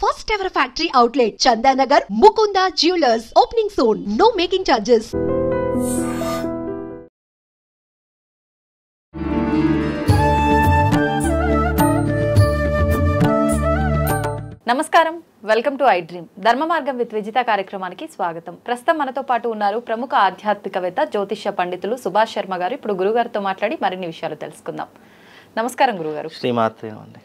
First ever factory outlet, Chandanagar, Mukunda Jewelers, opening soon. No making charges. నమస్కారం, welcome to I dream. ధర్మ మార్గం with Vijitha కార్యక్రమానికి స్వాగతం. ప్రస్తుతం మనతో పాటు ఉన్నారు ప్రముఖ ఆధ్యాత్మికవేత్త, జ్యోతిష్య పండితులు సుభాష్ శర్మ గారు. ఇప్పుడు గురుగారితో మాట్లాడి మరిన్ని విషయాలు తెలుసుకుందాం. నమస్కారం గురుగారు. శ్రీమాత్రేనండి.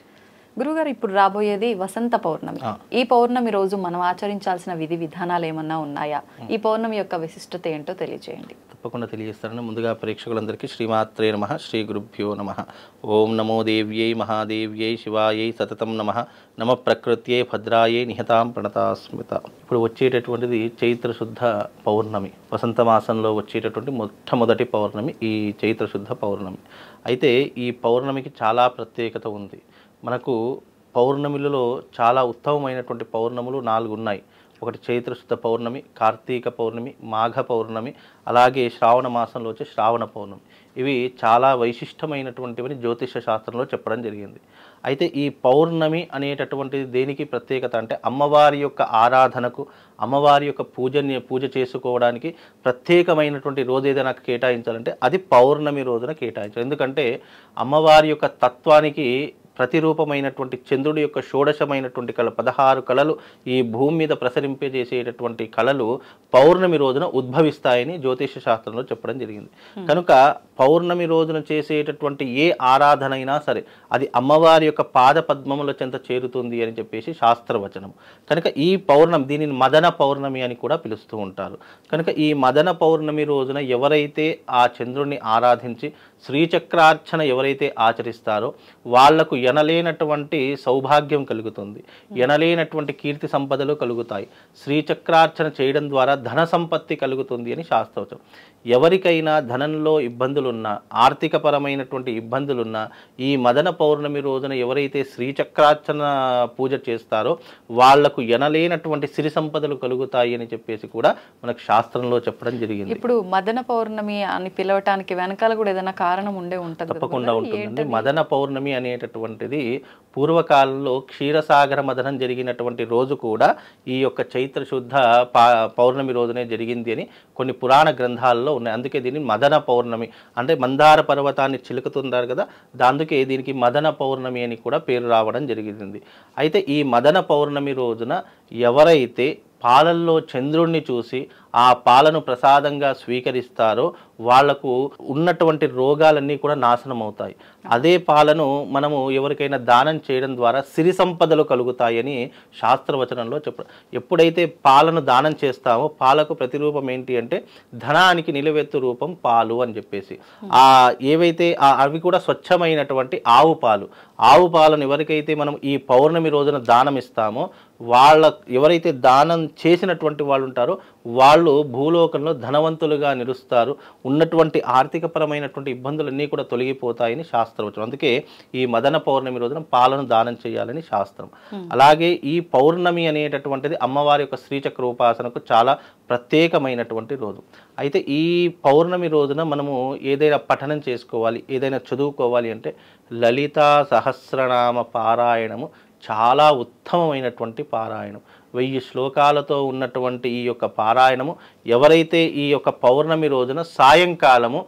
గురుగారు, ఇప్పుడు రాబోయేది వసంత పౌర్ణమి. ఈ పౌర్ణమి రోజు మనం ఆచరించాల్సిన విధి విధానాలు ఏమన్నా ఉన్నాయా? ఈ పౌర్ణమి యొక్క విశిష్టత ఏంటో తెలియజేయండి. తప్పకుండా తెలియజేస్తారని ముందుగా ప్రేక్షకులందరికీ శ్రీమాత్రే నమః, శ్రీ గురుభ్యో నమః. ఓం నమో దేవ్యై మహాదేవ్యై శివాయై సతతం నమః. నమ ప్రకృత్యై భద్రాయై నిహతాం ప్రణతాస్మిత. ఇప్పుడు వచ్చేటటువంటిది చైత్ర శుద్ధ పౌర్ణమి. వసంత మాసంలో వచ్చేటటువంటి మొట్టమొదటి పౌర్ణమి ఈ చైత్ర శుద్ధ పౌర్ణమి. అయితే ఈ పౌర్ణమికి చాలా ప్రత్యేకత ఉంది. మనకు పౌర్ణమిలలో చాలా ఉత్తమమైనటువంటి పౌర్ణములు 4 ఉన్నాయి. ఒకటి చైత్రశుద్ధ పౌర్ణమి, కార్తీక పౌర్ణమి, మాఘ పౌర్ణమి, అలాగే శ్రావణ మాసంలో వచ్చే శ్రావణ పౌర్ణమి. ఇవి చాలా వైశిష్టమైనటువంటివని జ్యోతిష శాస్త్రంలో చెప్పడం జరిగింది. అయితే ఈ పౌర్ణమి అనేటటువంటిది దేనికి ప్రత్యేకత అంటే అమ్మవారి యొక్క ఆరాధనకు, అమ్మవారి యొక్క పూజ చేసుకోవడానికి ప్రత్యేకమైనటువంటి రోజు ఏదైనా కేటాయించాలంటే అది పౌర్ణమి రోజున కేటాయించాలి. ఎందుకంటే అమ్మవారి యొక్క తత్వానికి ప్రతిరూపమైనటువంటి చంద్రుడి యొక్క షోడశమైనటువంటి కళ 16 కళలు ఈ భూమి మీద ప్రసరింపజేసేటటువంటి కళలు పౌర్ణమి రోజున ఉద్భవిస్తాయని జ్యోతిష శాస్త్రంలో చెప్పడం జరిగింది. కనుక పౌర్ణమి రోజున చేసేటటువంటి ఏ ఆరాధన అయినా సరే అది అమ్మవారి యొక్క పాద పద్మముల చెంత చేరుతుంది అని చెప్పేసి శాస్త్రవచనం. కనుక ఈ పౌర్ణమి, దీనిని మదన పౌర్ణమి అని కూడా పిలుస్తూ ఉంటారు. కనుక ఈ మదన పౌర్ణమి రోజున ఎవరైతే ఆ చంద్రుడిని ఆరాధించి శ్రీచక్రార్చన ఎవరైతే ఆచరిస్తారో వాళ్లకు ఎనలేనటువంటి సౌభాగ్యం కలుగుతుంది, ఎనలేనటువంటి కీర్తి సంపదలు కలుగుతాయి. శ్రీచక్రార్చన చేయడం ద్వారా ధన సంపత్తి కలుగుతుంది అని శాస్త్రవచనం. ఎవరికైనా ధనంలో ఇబ్బందులున్నా, ఆర్థికపరమైనటువంటి ఇబ్బందులున్నా ఈ మదన పౌర్ణమి రోజున ఎవరైతే శ్రీచక్రార్చన పూజ చేస్తారో వాళ్లకు ఎనలేనటువంటి సిరి సంపదలు కలుగుతాయి అని చెప్పేసి కూడా మనకు శాస్త్రంలో చెప్పడం జరిగింది. ఇప్పుడు మదన పౌర్ణమి అని పిలవటానికి వెనకాల కూడా ఏదైనా కారణం ఉండే ఉంటుంది? తప్పకుండా ఉంటుందండి. మదన పౌర్ణమి అనేటటువంటిది పూర్వకాలంలో క్షీరసాగర మదనం జరిగినటువంటి రోజు కూడా ఈ యొక్క చైత్ర శుద్ధ పౌర్ణమి రోజునే జరిగింది అని కొన్ని పురాణ గ్రంథాల్లో ఉన్నాయి. అందుకే దీన్ని మదన పౌర్ణమి అంటే మందార పర్వతాన్ని చిలుకుతున్నారు కదా, అందుకే దీనికి మదన పౌర్ణమి అని కూడా పేరు రావడం జరిగింది. అయితే ఈ మదన పౌర్ణమి రోజున ఎవరైతే పాలల్లో చంద్రుణ్ణి చూసి ఆ పాలను ప్రసాదంగా స్వీకరిస్తారో వాళ్లకు ఉన్నటువంటి రోగాలన్నీ కూడా నాశనం అవుతాయి. అదే పాలను మనము ఎవరికైనా దానం చేయడం ద్వారా సిరి సంపదలు కలుగుతాయని శాస్త్రవచనంలో చెప్పడం. ఎప్పుడైతే పాలను దానం చేస్తామో పాలకు ప్రతిరూపం ఏంటి అంటే ధనానికి నిలువెత్తు రూపం పాలు అని చెప్పేసి ఏవైతే అవి కూడా స్వచ్ఛమైనటువంటి ఆవు పాలు. ఆవు పాలను ఎవరికైతే మనం ఈ పౌర్ణమి రోజున దానం ఇస్తామో ఎవరైతే దానం చేసినటువంటి వాళ్ళు ఉంటారో వాళ్ళు భూలోకంలో ధనవంతులుగా నిలుస్తారు. ఉన్నటువంటి ఆర్థికపరమైనటువంటి ఇబ్బందులన్నీ కూడా తొలగిపోతాయని శాస్త్రవచనం. అందుకే ఈ మదన పౌర్ణమి రోజున పాలను దానం చేయాలని శాస్త్రం. అలాగే ఈ పౌర్ణమి అనేటటువంటిది అమ్మవారి యొక్క శ్రీచక్ర ఉపాసనకు చాలా ప్రత్యేకమైనటువంటి రోజు. అయితే ఈ పౌర్ణమి రోజున మనము ఏదైనా పఠనం చేసుకోవాలి, ఏదైనా చదువుకోవాలి అంటే లలితా సహస్రనామ పారాయణము చాలా ఉత్తమమైనటువంటి పారాయణం. 1000 శ్లోకాలతో ఉన్నటువంటి ఈ యొక్క పారాయణము ఎవరైతే ఈ యొక్క పౌర్ణమి రోజున సాయంకాలము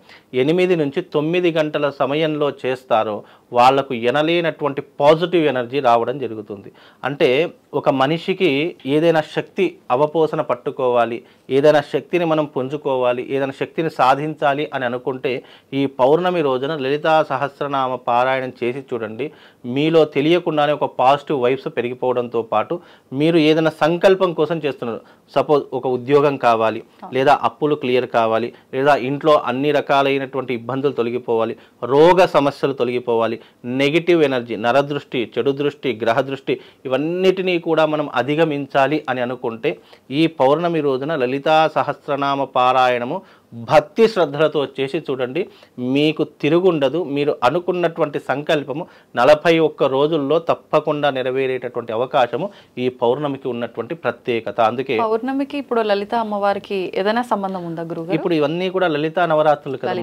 8 నుంచి 9 గంటల సమయంలో చేస్తారో వాళ్లకు ఎనలేనటువంటి పాజిటివ్ ఎనర్జీ రావడం జరుగుతుంది. అంటే ఒక మనిషికి ఏదైనా శక్తి అవపోసన పట్టుకోవాలి, ఏదైనా శక్తిని మనం పుంజుకోవాలి, ఏదైనా శక్తిని సాధించాలి అని అనుకుంటే ఈ పౌర్ణమి రోజున లలితా సహస్రనామ పారాయణం చేసి చూడండి. మీలో తెలియకుండానే ఒక పాజిటివ్ వైబ్స్ పెరిగిపోవడంతో పాటు మీరు ఏదైనా సంకల్పం కోసం చేస్తున్నారు. సపోజ్ ఒక ఉద్యోగం కావాలి, లేదా అప్పులు క్లియర్ కావాలి, లేదా ఇంట్లో అన్ని రకాలైనటువంటి ఇబ్బందులు తొలగిపోవాలి, రోగ సమస్యలు తొలగిపోవాలి, నెగిటివ్ ఎనర్జీ, నరదృష్టి, చెడు దృష్టి, గ్రహ దృష్టి ఇవన్నిటినీ కూడా మనం అధిగమించాలి అని అనుకుంటే ఈ పౌర్ణమి రోజున లలితా సహస్రనామ పారాయణము భక్తి శ్రద్ధలతో చేసి చూడండి, మీకు తిరుగుండదు. మీరు అనుకున్నటువంటి సంకల్పము 41 రోజుల్లో తప్పకుండా నెరవేరేటటువంటి అవకాశము ఈ పౌర్ణమికి ఉన్నటువంటి ప్రత్యేకత. అందుకే పౌర్ణమికి ఇప్పుడు లలిత అమ్మవారికి ఏదైనా సంబంధం ఉందా గురుగారు? ఇప్పుడు ఇవన్నీ కూడా లలితా నవరాత్రులు కదా,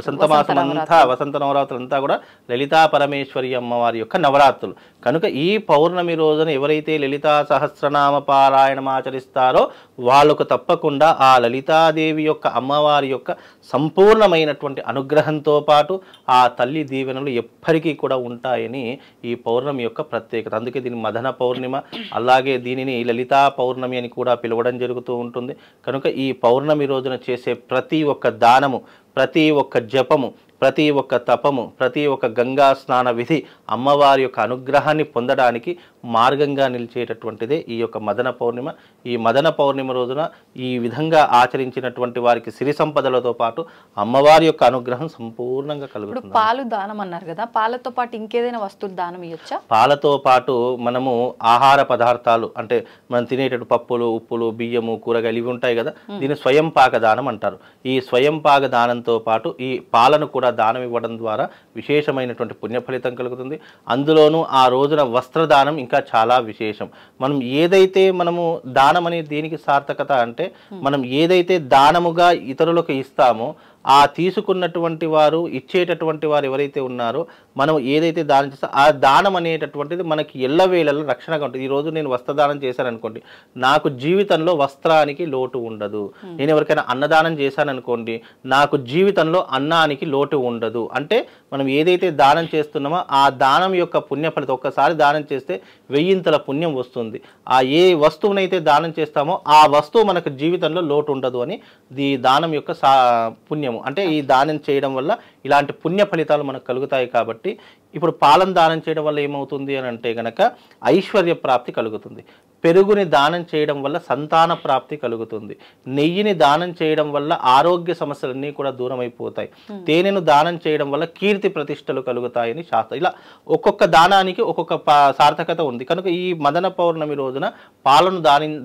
వసంత మాసం అంతా, వసంత నవరాత్రులు అంతా కూడా లలితా పరమేశ్వరి అమ్మవారి యొక్క నవరాత్రులు కనుక ఈ పౌర్ణమి రోజున ఎవరైతే లలితా సహస్రనామ పారాయణం ఆచరిస్తారో వాళ్ళకు తప్పకుండా ఆ లలితాదేవి యొక్క అమ్మవారి యొక్క సంపూర్ణమైనటువంటి అనుగ్రహంతో పాటు ఆ తల్లి దీవెనలు ఎప్పటికీ కూడా ఉంటాయని ఈ పౌర్ణమి యొక్క ప్రత్యేకత. అందుకే దీని మదన పౌర్ణిమ, అలాగే దీనిని లలితా పౌర్ణమి అని కూడా పిలవడం జరుగుతూ ఉంటుంది. కనుక ఈ పౌర్ణమి రోజున చేసే ప్రతి ఒక్క దానము, ప్రతి ఒక్క జపము, ప్రతి ఒక్క తపము, ప్రతి ఒక్క గంగా స్నాన విధి అమ్మవారి యొక్క అనుగ్రహాన్ని పొందడానికి మార్గంగా నిలిచేటటువంటిదే ఈ యొక్క మదన పౌర్ణిమ. ఈ మదన పౌర్ణిమ రోజున ఈ విధంగా ఆచరించినటువంటి వారికి సిరి సంపదలతో పాటు అమ్మవారి యొక్క అనుగ్రహం సంపూర్ణంగా కలుగుతుంది. పాలు దానం అన్నారు కదా, పాలతో పాటు ఇంకేదైనా వస్తువులు దానం ఇవ్వచ్చా? పాలతో పాటు మనము ఆహార పదార్థాలు అంటే మనం తినేటటువంటి పప్పులు, ఉప్పులు, బియ్యము, కూరగాయలు ఇవి ఉంటాయి కదా, దీన్ని స్వయం పాక దానం అంటారు. ఈ స్వయం పాక దానంతో పాటు ఈ పాలను కూడా దానం ఇవ్వడం ద్వారా విశేషమైనటువంటి పుణ్య ఫలితం కలుగుతుంది. అందులోనూ ఆ రోజున వస్త్రదానం ఇంకా చాలా విశేషం. మనం ఏదైతే మనము దానం అనే దీనికి సార్థకత అంటే మనం ఏదైతే దానముగా ఇతరులకు ఇస్తామో ఆ తీసుకున్నటువంటి వారు, ఇచ్చేటటువంటి వారు ఎవరైతే ఉన్నారో మనం ఏదైతే దానం చేస్తామో ఆ దానం అనేటటువంటిది మనకి ఎల్లవేళలో రక్షణగా ఉంటుంది. ఈరోజు నేను వస్త్రదానం చేశాను అనుకోండి, నాకు జీవితంలో వస్త్రానికి లోటు ఉండదు. నేను ఎవరికైనా అన్నదానం చేశాను అనుకోండి, నాకు జీవితంలో అన్నానికి లోటు ఉండదు. అంటే మనం ఏదైతే దానం చేస్తున్నామో ఆ దానం యొక్క పుణ్య ఫలితం, ఒక్కసారి దానం చేస్తే 1000 పుణ్యం వస్తుంది. ఆ ఏ వస్తువునైతే దానం చేస్తామో ఆ వస్తువు మనకు జీవితంలో లోటు ఉండదు అని ఈ దానం యొక్క పుణ్యము. అంటే ఈ దానం చేయడం వల్ల ఇలాంటి పుణ్య ఫలితాలు మనకు కలుగుతాయి. కాబట్టి ఇప్పుడు పాలను దానం చేయడం వల్ల ఏమవుతుంది అని అంటే గనక ఐశ్వర్య ప్రాప్తి కలుగుతుంది. పెరుగుని దానం చేయడం వల్ల సంతాన ప్రాప్తి కలుగుతుంది. నెయ్యిని దానం చేయడం వల్ల ఆరోగ్య సమస్యలన్నీ కూడా దూరం అయిపోతాయి. తేనెను దానం చేయడం వల్ల కీర్తి ప్రతిష్టలు కలుగుతాయని శాస్త్రం. ఇలా ఒక్కొక్క దానానికి ఒక్కొక్క సార్థకత ఉంది. కనుక ఈ మదన పౌర్ణమి రోజున పాలను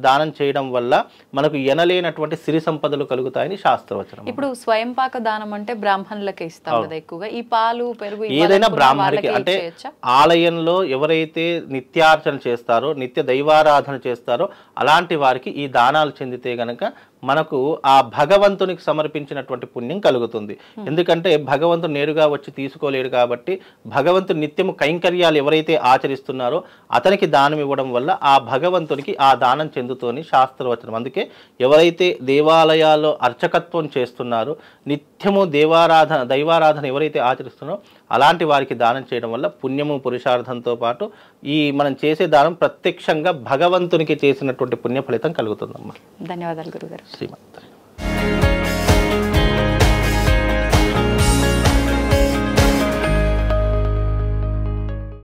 దానం చేయడం వల్ల మనకు ఎనలేనటువంటి సిరి సంపదలు కలుగుతాయని శాస్త్రవచనం. ఇప్పుడు స్వయం పాక దానం అంటే బ్రాహ్మణులకే ఇస్తాం కదా ఎక్కువగా. ఈ పాలు, పెరుగు ఏదైనా బ్రాహ్మణుడికి అంటే ఆలయంలో ఎవరైతే నిత్యార్చన చేస్తారో, నిత్య దైవారాధన చేస్తారో అలాంటి వారికి ఈ దానాలు చెందితే గనక మనకు ఆ భగవంతునికి సమర్పించినటువంటి పుణ్యం కలుగుతుంది. ఎందుకంటే భగవంతుడు నేరుగా వచ్చి తీసుకోలేడు కాబట్టి భగవంతుడు నిత్యము కైంకర్యాలు ఎవరైతే ఆచరిస్తున్నారో అతనికి దానం ఇవ్వడం వల్ల ఆ భగవంతునికి ఆ దానం చెందుతోని శాస్త్రవచనం. అందుకే ఎవరైతే దేవాలయాల్లో అర్చకత్వం చేస్తున్నారో, నిత్యము దైవారాధన ఎవరైతే ఆచరిస్తున్నారో అలాంటి వారికి దానం చేయడం వల్ల పుణ్యము, పురుషార్థంతో పాటు ఈ మనం చేసే దానం ప్రత్యక్షంగా భగవంతునికి చేసినటువంటి పుణ్య ఫలితం కలుగుతుందమ్మా. ధన్యవాదాలు గురుగారు. శ్రీమంత్.